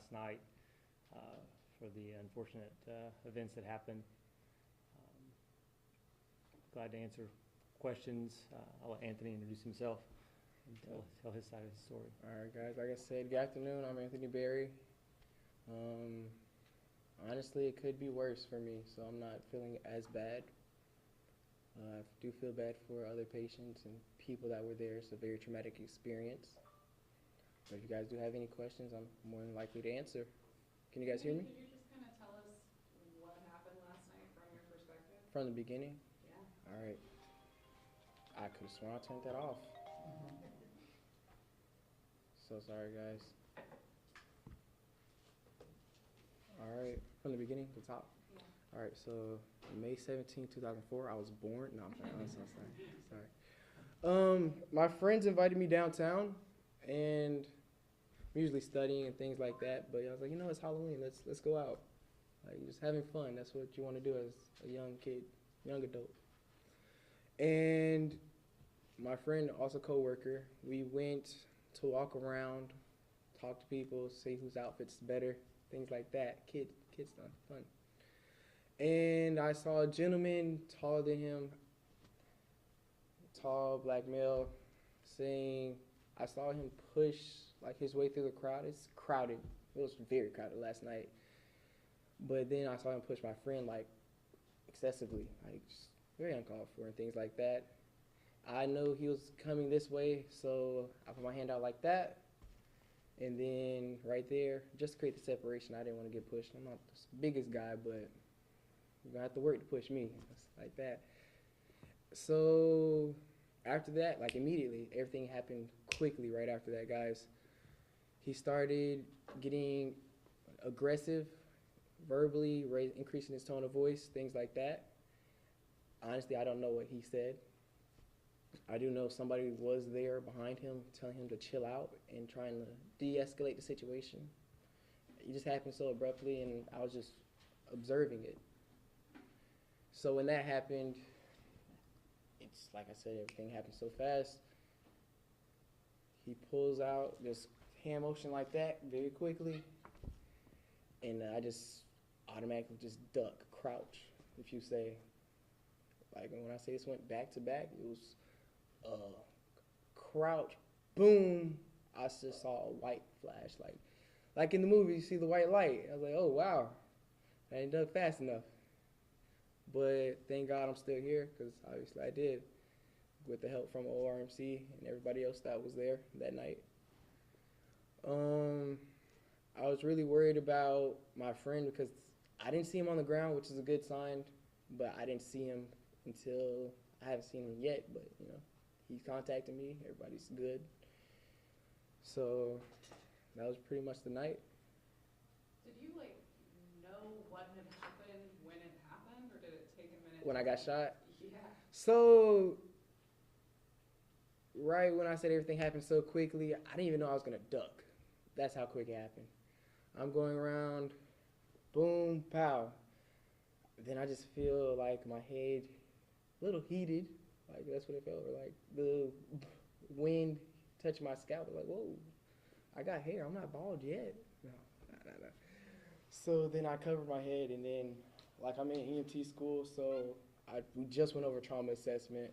last night for the unfortunate events that happened. Glad to answer questions. I'll let Anthony introduce himself and tell his side of the story. All right, guys. Like I said, good afternoon. I'm Anthony Berry. Honestly, it could be worse for me, so I'm not feeling as bad. I do feel bad for other patients and people that were there. It's a very traumatic experience. But if you guys do have any questions, I'm more than likely to answer. Can you guys hear me? Could you just kind of tell us what happened last night from your perspective? From the beginning? Yeah. All right. I could have sworn I turned that off. So sorry, guys. All right, from the beginning, the top. Yeah. All right, so May 17, 2004, I was born. No, I'm sorry. I'm so sorry. My friends invited me downtown, and I'm usually studying and things like that. But I was like, it's Halloween. Let's go out. Like, just having fun. That's what you want to do as a young kid, young adult. And my friend, also coworker, we went to walk around, talk to people, see whose outfit's better, things like that. Kids stuff, fun. And I saw a gentleman taller than him, tall black male, saying, I saw him push like his way through the crowd. It's crowded. It was very crowded last night. But then I saw him push my friend like excessively, like just very uncalled for and things like that. I know he was coming this way, so I put my hand out like that. And then right there, just to create the separation, I didn't want to get pushed. I'm not the biggest guy, but you're going to have to work to push me, like that. So after that, like immediately, everything happened quickly right after that, guys. He started getting aggressive, verbally, increasing his tone of voice, things like that. Honestly, I don't know what he said. I do know somebody was there behind him telling him to chill out and trying to de-escalate the situation. It just happened so abruptly, and I was just observing it. So when that happened, it's like I said, everything happened so fast. He pulls out, just hand motion like that very quickly, and I just automatically just duck, crouch, if you say. Like when I say this went back to back, it was crouch, boom. I just saw a white flash, like in the movie, you see the white light. I was like, oh wow, I didn't duck fast enough. But thank God I'm still here, because obviously I did, with the help from ORMC and everybody else that was there that night. I was really worried about my friend because I didn't see him on the ground, which is a good sign, but I didn't see him until I haven't seen him yet, but he's contacted me. Everybody's good. So that was pretty much the night. Did you know what had happened when it happened, or did it take a minute? When I got shot? Yeah. So right when I said everything happened so quickly, I didn't even know I was gonna duck. That's how quick it happened. I'm going around, boom, pow. Then I just feel like my head a little heated, like that's what it felt like. The wind touched my scalp. Like, whoa, I got hair. I'm not bald yet. No. So then I covered my head, and then, like, I'm in EMT school, so we just went over trauma assessment.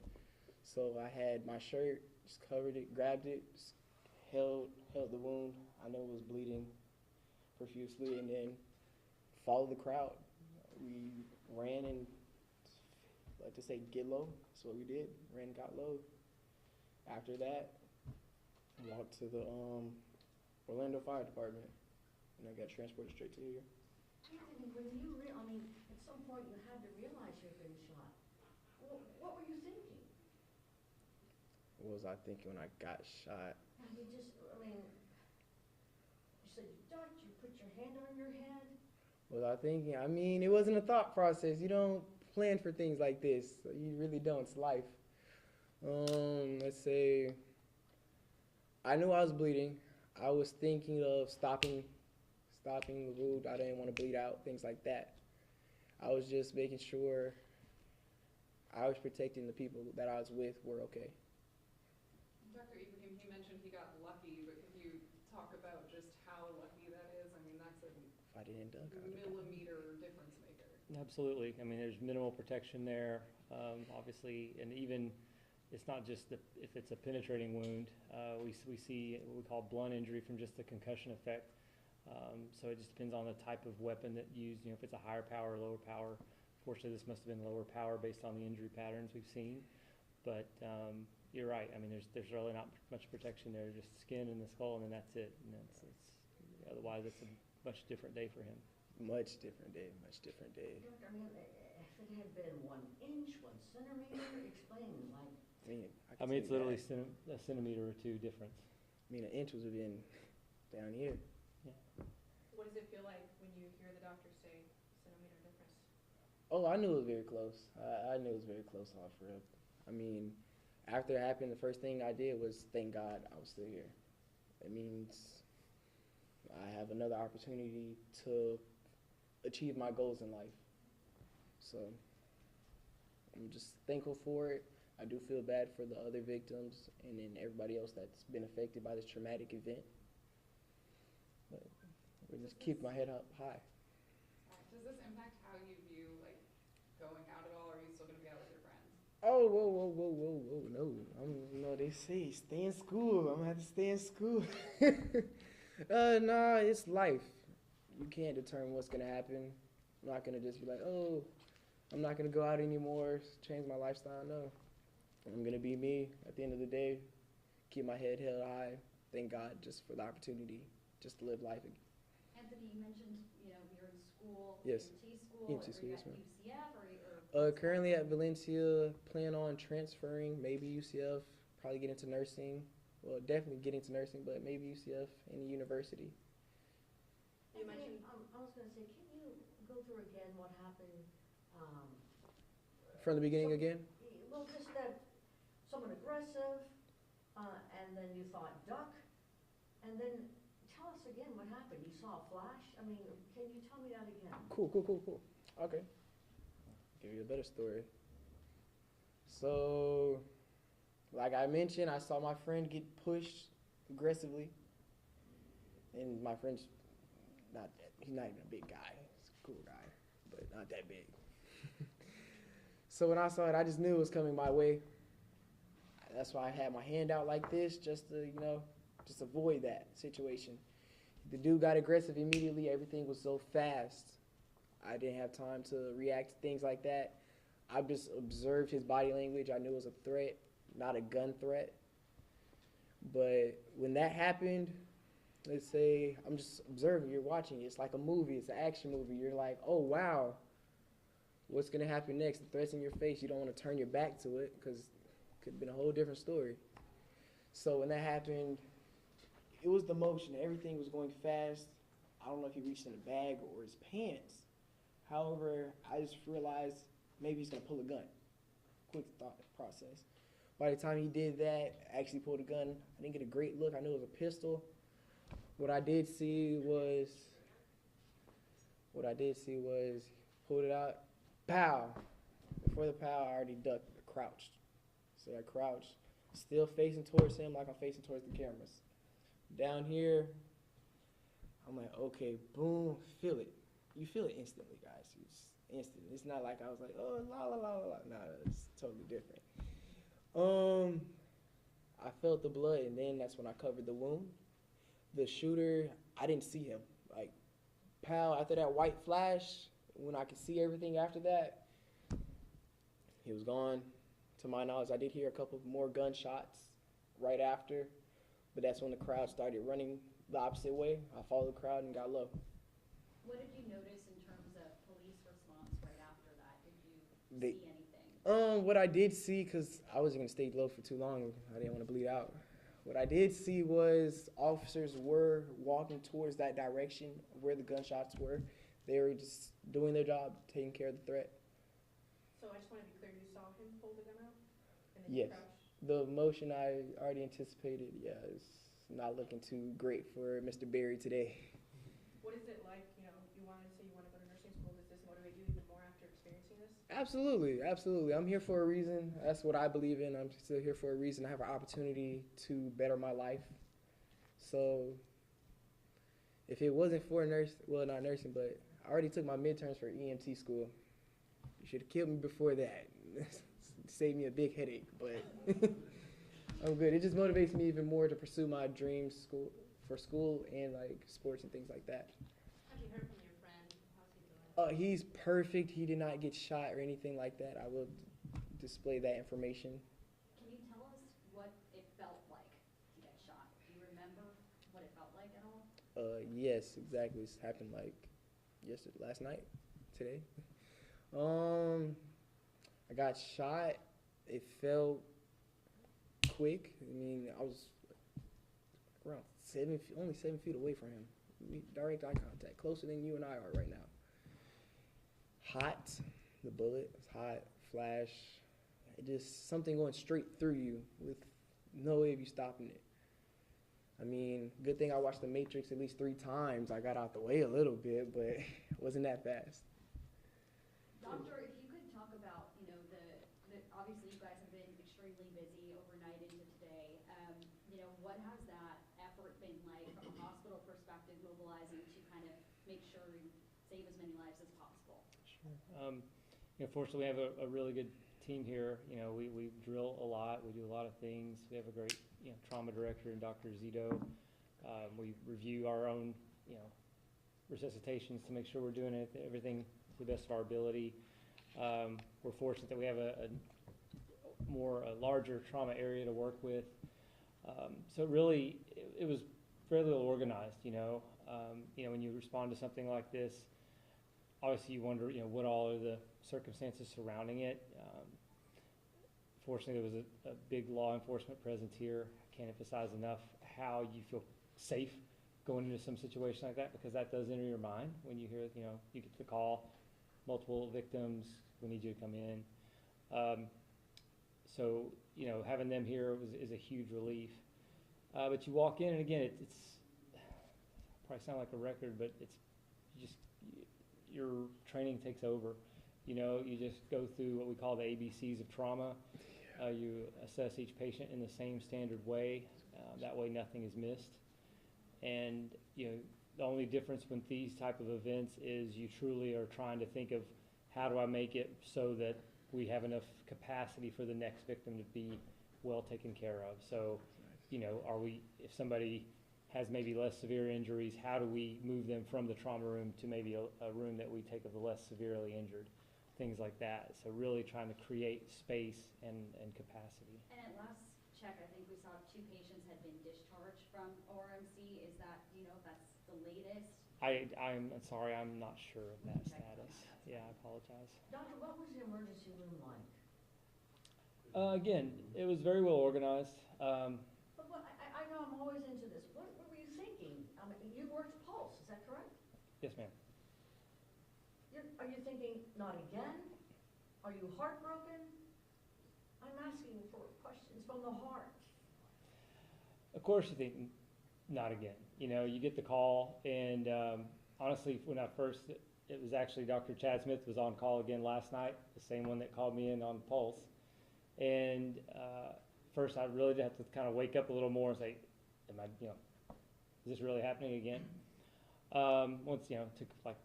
So I had my shirt, just covered it, grabbed it, just held the wound. I know it was bleeding profusely, and then followed the crowd. We ran and, like to say, get low. That's what we did. Ran and got low. After that, walked to the Orlando Fire Department, and I got transported straight to here. Anthony, when you at some point you had to realize you'd been shot. What were you thinking? What was I thinking when I got shot? You said you ducked, you put your hand on your head. What was I thinking? It wasn't a thought process. You don't plan for things like this. You really don't. It's life. Let's say I knew I was bleeding. I was thinking of stopping the wound. I didn't want to bleed out, things like that. I was just making sure I was protecting the people that I was with were okay. Dr. Ibrahim, he mentioned he got lucky, but could you talk about just how lucky that is? didn't duck. millimeter difference maker. Absolutely. I mean, there's minimal protection there, obviously, and even, it's not just if it's a penetrating wound. We see what we call blunt injury from just the concussion effect. So it just depends on the type of weapon that used, if it's a higher power or lower power. Fortunately, this must have been lower power based on the injury patterns we've seen. But you're right. I mean, there's really not much protection there, just skin and the skull, and then that's it. And otherwise, it's a much different day for him. Much different day, much different day. Doc, I mean, if it had been 1 inch, 1 centimeter, explain, like, I I mean, it's can see literally that. a centimeter or two difference. I mean, an inch would have been down here. What does it feel like when you hear the doctor say centimeter difference? Oh, I knew it was very close. I knew it was very close off real. I mean, after it happened, the first thing I did was thank God I was still here. It means I have another opportunity to achieve my goals in life. So I'm just thankful for it. I do feel bad for the other victims and then everybody else that's been affected by this traumatic event. But we just keep my head up high. Does this impact how you view, like, going out at all, or are you still gonna be out with your friends? Oh, whoa, no. They say stay in school. I'm gonna have to stay in school. Nah, it's life. You can't determine what's gonna happen. I'm not gonna just be like, oh, I'm not gonna go out anymore, change my lifestyle. No, I'm gonna be me at the end of the day. Keep my head held high. Thank God just for the opportunity just to live life. Anthony, you mentioned, you're in school, Yes. EMT school, EMT are school, you yes, at ma'am. UCF or? Currently at Valencia, plan on transferring, maybe UCF, probably get into nursing. Well, definitely get into nursing, but maybe UCF, any university. You Anthony, mentioned- I was gonna say, can you go through again what happened, From the beginning So- again? well, just that someone aggressive, and then you thought duck, and then tell us again what happened. You saw a flash? I mean, can you tell me that again? Cool. Okay. Give you a better story. So, like I mentioned, I saw my friend get pushed aggressively. And my friend's he's not even a big guy. He's a cool guy, but not that big. So when I saw it, I just knew it was coming my way. That's why I had my hand out like this, just to, just avoid that situation. The dude got aggressive immediately. Everything was so fast. I didn't have time to react to things like that. I just observed his body language. I knew it was a threat, not a gun threat. But when that happened, let's say I'm just observing, you're watching. It's like a movie. It's an action movie. You're like, oh, wow. What's going to happen next? The threat's in your face. You don't want to turn your back to it because it could have been a whole different story. So when that happened, it was the motion. Everything was going fast. I don't know if he reached in the bag or his pants. However, I just realized maybe he's going to pull a gun. Quick thought process. By the time he did that, I actually pulled a gun. I didn't get a great look. I knew it was a pistol. What I did see was pulled it out. Pow! Before the pow, I already ducked, crouched. So I crouched, still facing towards him like I'm facing towards the cameras. Down here, I'm like, okay, boom, feel it. You feel it instantly, guys. It's instant. It's not like I was like, oh, la la la la la. No, it's totally different. I felt the blood, and then that's when I covered the wound. The shooter, I didn't see him. Like, pow, after that white flash, when I could see everything after that, he was gone. To my knowledge, I did hear a couple more gunshots right after, but that's when the crowd started running the opposite way. I followed the crowd and got low. What did you notice in terms of police response right after that? Did you see anything? What I did see, because I wasn't going to stay low for too long, I didn't want to bleed out. What I did see was officers were walking towards that direction where the gunshots were. They were just doing their job, taking care of the threat. So I just want to be clear, you saw him pull the gun out? And then Yes. you crouched? The motion I already anticipated, is not looking too great for Mr. Berry today. What is it like, you wanted to say you want to go to nursing school, does this motivate you even more after experiencing this? Absolutely. I'm here for a reason. That's what I believe in. I'm still here for a reason. I have an opportunity to better my life. So If it wasn't for not nursing, but I already took my midterms for EMT school. You should have killed me before that. Saved me a big headache, but I'm good. It just motivates me even more to pursue my dreams for school and like sports and things like that. Have you heard from your friend? How's he doing? He's perfect. He did not get shot or anything like that. I will display that information. Can you tell us what it felt like to get shot? Do you remember what it felt like at all? Yes, exactly. This happened like last night, today. I got shot. It felt quick. I mean, I was around only 7 feet away from him. Direct eye contact, closer than you and I are right now. Hot, the bullet was hot, flash. It just something going straight through you with no way of you stopping it. I mean, good thing I watched The Matrix at least 3 times. I got out the way a little bit, but it wasn't that fast. Doctor, if you could talk about, obviously you guys have been extremely busy overnight into today. What has that effort been like from a hospital perspective, mobilizing to kind of make sure you save as many lives as possible? Sure. Fortunately, we have a really good team here. We drill a lot. We do a lot of things. We have a great, trauma director in Dr. Zito. We review our own, resuscitations to make sure we're doing everything to the best of our ability. We're fortunate that we have a larger trauma area to work with. So really, it was fairly well organized. When you respond to something like this, obviously you wonder, what all are the circumstances surrounding it. Fortunately, there was a big law enforcement presence here. I can't emphasize enough how you feel safe going into some situation like that, because that does enter your mind when you hear, you get the call, multiple victims, we need you to come in. So, having them here is a huge relief. But you walk in, and again, it's probably sound like a record, but your training takes over. You just go through what we call the ABCs of trauma. You assess each patient in the same standard way. That way nothing is missed. And, the only difference with these type of events is you truly are trying to think of how do I make it so that we have enough capacity for the next victim to be well taken care of. So, if somebody has maybe less severe injuries, how do we move them from the trauma room to maybe a room that we take of the less severely injured? Things like that. So really trying to create space and capacity. And at last check, I think we saw 2 patients had been discharged from ORMC. Is that, do you know if that's the latest? I'm sorry, I'm not sure of that status. Yeah, I apologize. Doctor, what was the emergency room like? Again, it was very well organized. But I know I'm always into this. What were you thinking? I mean, you worked Pulse, is that correct? Yes, ma'am. Are you thinking, not again? Are you heartbroken? I'm asking for questions from the heart. Of course you think, not again. You get the call, and honestly, when it was actually Dr. Chad Smith was on call again last night, the same one that called me in on Pulse. And first I really did have to kind of wake up a little more and say, is this really happening again? Once, it took like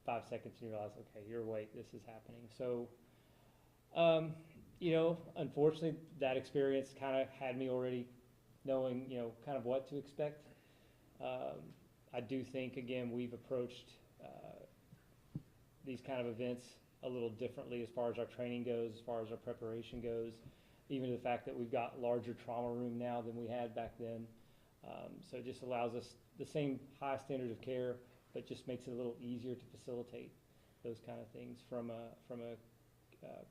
5 seconds and you realize, okay, you're awake, this is happening. So, unfortunately, that experience kind of had me already knowing, kind of what to expect. I do think, again, we've approached these kind of events a little differently as far as our training goes, as far as our preparation goes, even to the fact that we've got larger trauma room now than we had back then. So it just allows us the same high standard of care, but just makes it a little easier to facilitate those kind of things from a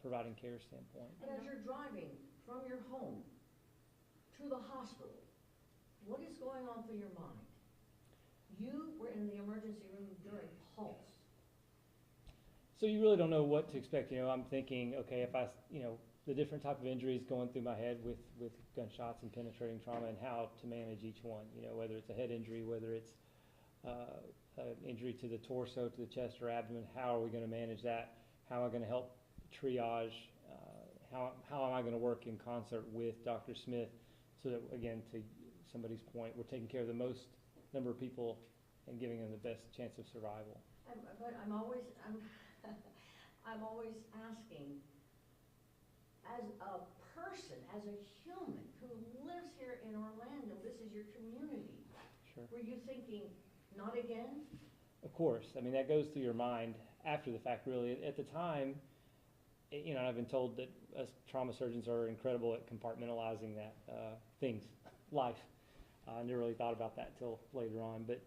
providing care standpoint. And as you're driving from your home to the hospital, what is going on through your mind? You were in the emergency room during Pulse. So you really don't know what to expect. I'm thinking, okay, if the different type of injuries going through my head with gunshots and penetrating trauma, and how to manage each one, whether it's a head injury, whether it's an injury to the torso, to the chest or abdomen, how are we going to manage that? How am I going to help triage? How am I going to work in concert with Dr. Smith so that, again, to somebody's point, we're taking care of the most number of people and giving them the best chance of survival. But I'm always, I'm always asking, as a person, as a human who lives here in Orlando, this is your community, Sure. were you thinking, not again? Of course, I mean, that goes through your mind after the fact, really. At the time, you know, I've been told that us trauma surgeons are incredible at compartmentalizing that, things, life. I never really thought about that till later on, but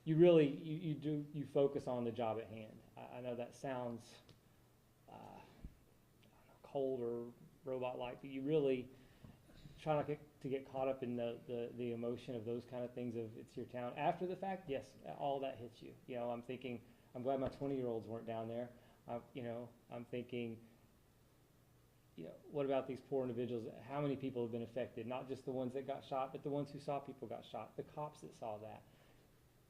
you really, you focus on the job at hand. I know that sounds, I don't know, cold or robot-like, but you really try not to get caught up in the emotion of those kind of things of it's your town. After the fact, yes, all that hits you. You know, I'm thinking, I'm glad my 20-year-olds weren't down there. You know, I'm thinking, you know, what about these poor individuals? How many people have been affected? Not just the ones that got shot, but the ones who saw people got shot, the cops that saw that.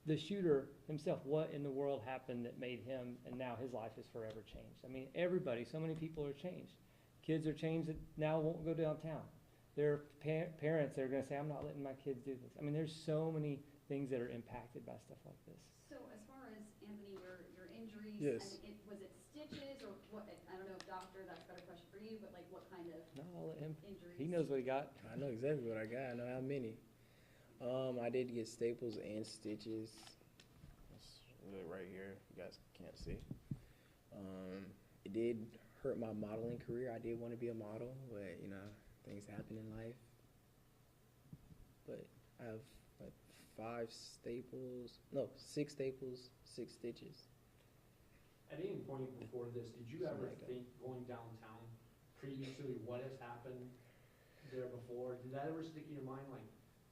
The shooter himself, what in the world happened that made him, and now his life is forever changed? I mean, everybody, so many people are changed. Kids are changed that now won't go downtown. There are parents that are going to say, I'm not letting my kids do this. I mean, there's so many things that are impacted by stuff like this. So as far as, Anthony, your injuries, Yes. I mean, was it stitches or what, I don't know, doctor, that's a better question for you, but like what kind of No, I'll let him. injuries? He knows what he got. I know exactly what I got. I know how many. I did get staples and stitches. That's it right here. You guys can't see. It did hurt my modeling career. I did want to be a model, but you know, things happen in life. But I have like 6 staples, 6 stitches. At any point before this, did you ever Something like that. think going downtown previously what has happened there before? Did that ever stick in your mind like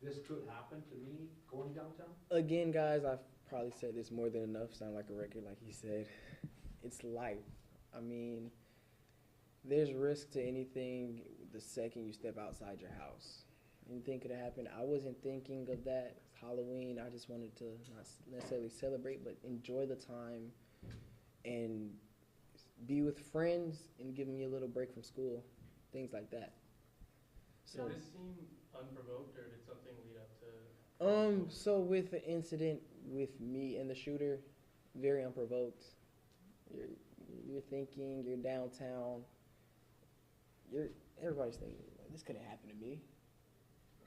this could happen to me going downtown? Again, guys, I've probably said this more than enough. Sound like a record, like he said. It's life. I mean, there's risk to anything the second you step outside your house. Anything could have happened. I wasn't thinking of that. It's Halloween. I just wanted to not necessarily celebrate, but enjoy the time and be with friends and give me a little break from school, things like that. So, Did this seem unprovoked, or did something lead up to? So with the incident with me and the shooter, very unprovoked. You're thinking, you're downtown. Everybody's thinking, this couldn't happen to me.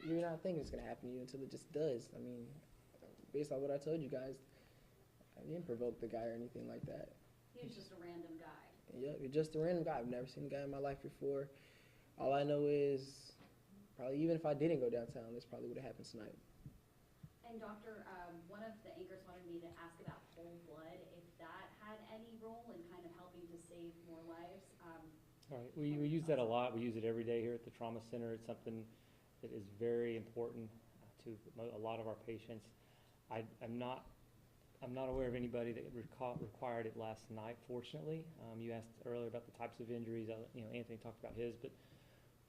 You're not thinking it's gonna happen to you until it just does. I mean, based on what I told you guys, I didn't provoke the guy or anything like that. He was just a random guy. Yep, you're just a random guy. I've never seen a guy in my life before. All I know is, probably even if I didn't go downtown, this probably would have happened tonight. And doctor, one of the anchors wanted me to ask about whole blood, if that had any role in kind of helping to save more lives. All right, we use that a lot. We use it every day here at the trauma center. It's something that is very important to a lot of our patients. I'm not aware of anybody that required it last night, fortunately. You asked earlier about the types of injuries. You know, Anthony talked about his, but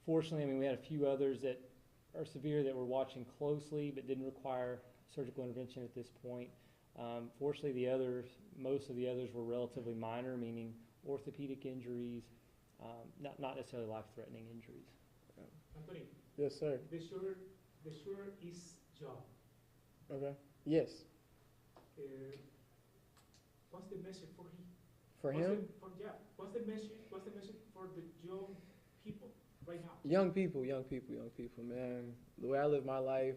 fortunately, I mean, we had a few others that are severe that we're watching closely, but didn't require surgical intervention at this point. Fortunately, most of the others were relatively minor, meaning orthopedic injuries, not necessarily life-threatening injuries. Anthony, Yes, sir. the shooter is John. Okay. Yes. What's the message for him? For him, What's the message for the young people right now? young people, man. The way I live my life,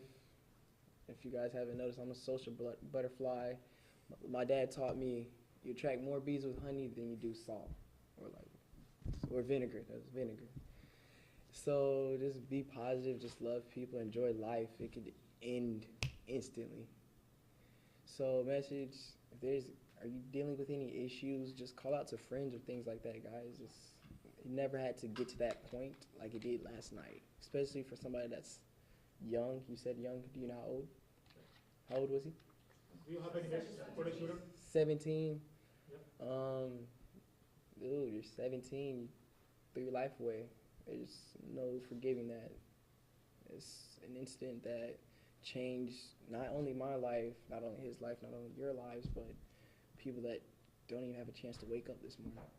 if you guys haven't noticed, I'm a social butterfly. My dad taught me you attract more bees with honey than you do salt, or vinegar. That was vinegar. So just be positive, just love people, enjoy life. It could end instantly. So message, are you dealing with any issues, just call out to friends or things like that, guys. It never had to get to that point like it did last night, especially for somebody that's young. You said young. Do you know how old? How old was he? Do you have any message for the shooter? 17. Yep. Dude, you're 17. You threw your life away. There's no forgiving that. It's an incident that changed not only my life, not only his life, not only your lives, but people that don't even have a chance to wake up this morning.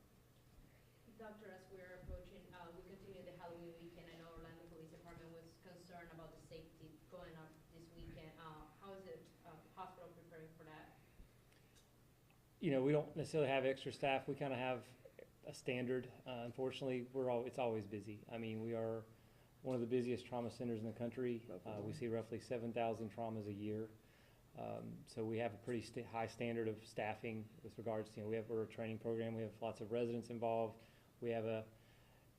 Doctor, as we're approaching, we continue the Halloween weekend. I know Orlando Police Department was concerned about the safety going up this weekend. How is the hospital preparing for that? we don't necessarily have extra staff. We kind of have a standard. Unfortunately, it's always busy. I mean, we are one of the busiest trauma centers in the country. We see roughly 7,000 traumas a year. So we have a pretty high standard of staffing with regards to, we're a training program. We have lots of residents involved. We have a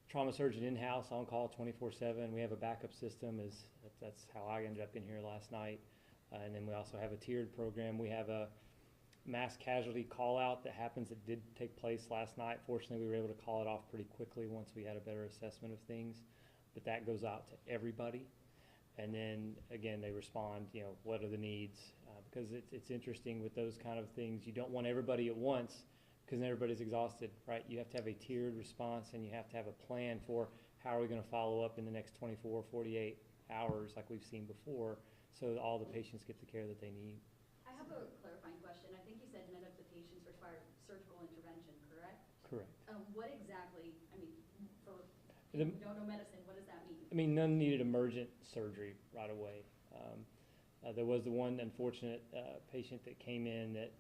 trauma surgeon in-house on call 24/7. We have a backup system. That's how I ended up in here last night. And then we also have a tiered program. We have a mass casualty call out that did take place last night. Fortunately, we were able to call it off pretty quickly once we had a better assessment of things. But that goes out to everybody. And then again, they respond, what are the needs? Because it's interesting with those kind of things. You don't want everybody at once because everybody's exhausted, right? You have to have a tiered response, and you have to have a plan for how are we going to follow up in the next 24, 48 hours like we've seen before, so that all the patients get the care that they need. I have a clarifying question. I think you said none of the patients require surgical intervention, correct? Correct. What exactly, for The- people who don't know medicine, what does that mean? I mean, none needed emergent surgery right away. There was the one unfortunate patient that came in that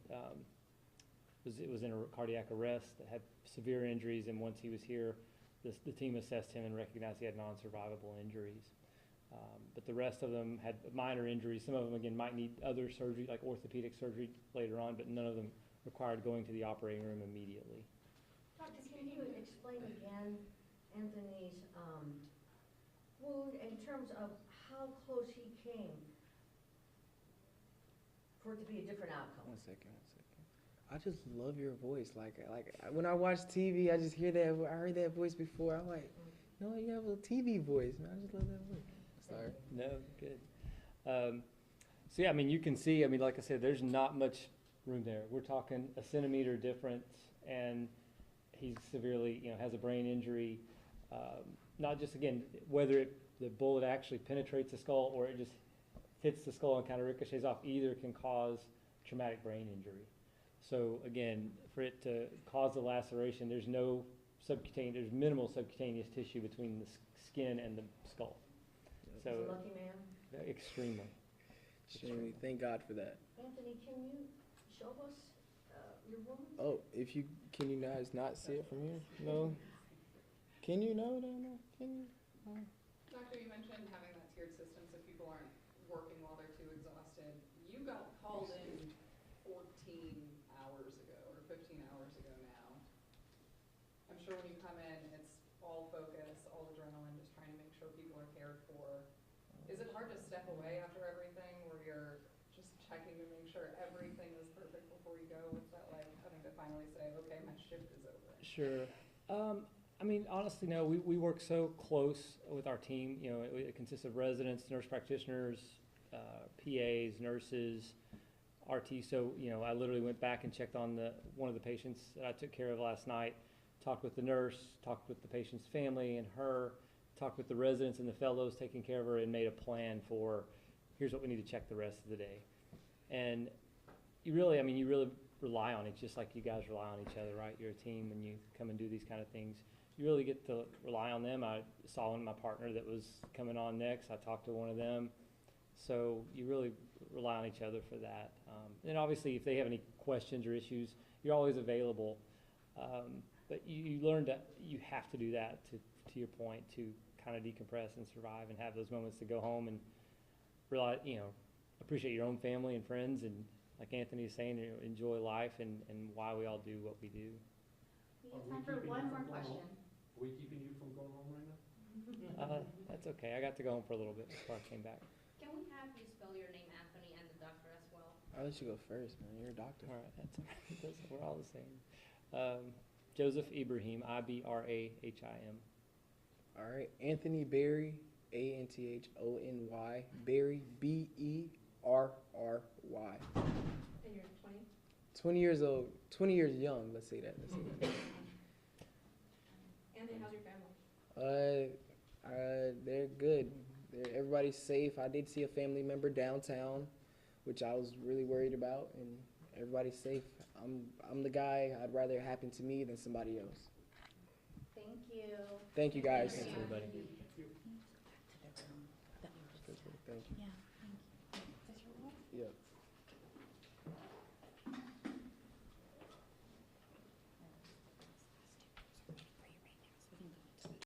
was in a cardiac arrest, that had severe injuries, and once he was here, the team assessed him and recognized he had non-survivable injuries. But the rest of them had minor injuries. Some of them, again, might need other surgery, like orthopedic surgery later on, but none of them required going to the operating room immediately. Doctor, can you explain again Anthony's wound in terms of how close he came for it to be a different outcome? One second. I just love your voice. Like when I watch TV, I just hear that. I heard that voice before. I'm like, no, you have a TV voice, man. I just love that voice. Sorry. No, good. So yeah, I mean, you can see, like I said, there's not much room there. We're talking a centimeter difference, and he's severely, has a brain injury. Not just, again, whether the bullet actually penetrates the skull or it just hits the skull and kind of ricochets off, either can cause traumatic brain injury. So again, for it to cause the laceration, there's minimal subcutaneous tissue between the skin and the skull. So He's a lucky man. extremely. Thank God for that. Anthony, can you show us your wound? Oh, can you guys not see it from here? No. Can you? No. Can you? No. Doctor, you mentioned having that tiered system so people aren't working while they're too exhausted. You got called in 14 hours ago, or 15 hours ago now. I'm sure when you come in, it's all focus, all adrenaline, just trying to make sure people are cared for. Is it hard to step away after everything, where you're just checking to make sure everything is perfect before you go? What's that like, having to finally say, okay, my shift is over? Sure. Honestly, no, we work so close with our team. It consists of residents, nurse practitioners, PAs, nurses, RT. So, I literally went back and checked on one of the patients that I took care of last night, talked with the nurse, talked with the patient's family and her, talked with the residents and the fellows taking care of her, and made a plan for, here's what we need to check the rest of the day. And you really rely on it, just like you guys rely on each other, right? You're a team when you come and do these kind of things. You really get to rely on them. I saw my partner that was coming on next. I talked to one of them. So you really rely on each other for that. And obviously, if they have any questions or issues, you're always available. But you learn that you have to do that, to your point, to kind of decompress and survive and have those moments to go home and realize, appreciate your own family and friends, and like Anthony is saying, enjoy life and why we all do what we do. We have time for one more question. Are we keeping you from going home right now? That's okay. I got to go home for a little bit before I came back. Can we have you spell your name, Anthony, and the doctor as well? I'll let you go first, man. You're a doctor. All right, that's all right. We're all the same. Joseph Ibrahim, Ibrahim. All right. Anthony Berry, Anthony, Berry, Berry. And you're 20? 20 years old. 20 years young. Let's say that. Anthony, how's your family? They're good. Everybody's safe. I did see a family member downtown, which I was really worried about, and everybody's safe. I'm the guy. I'd rather it happen to me than somebody else. Thank you. Thank you, guys. Thanks, everybody. Thank you. Yeah.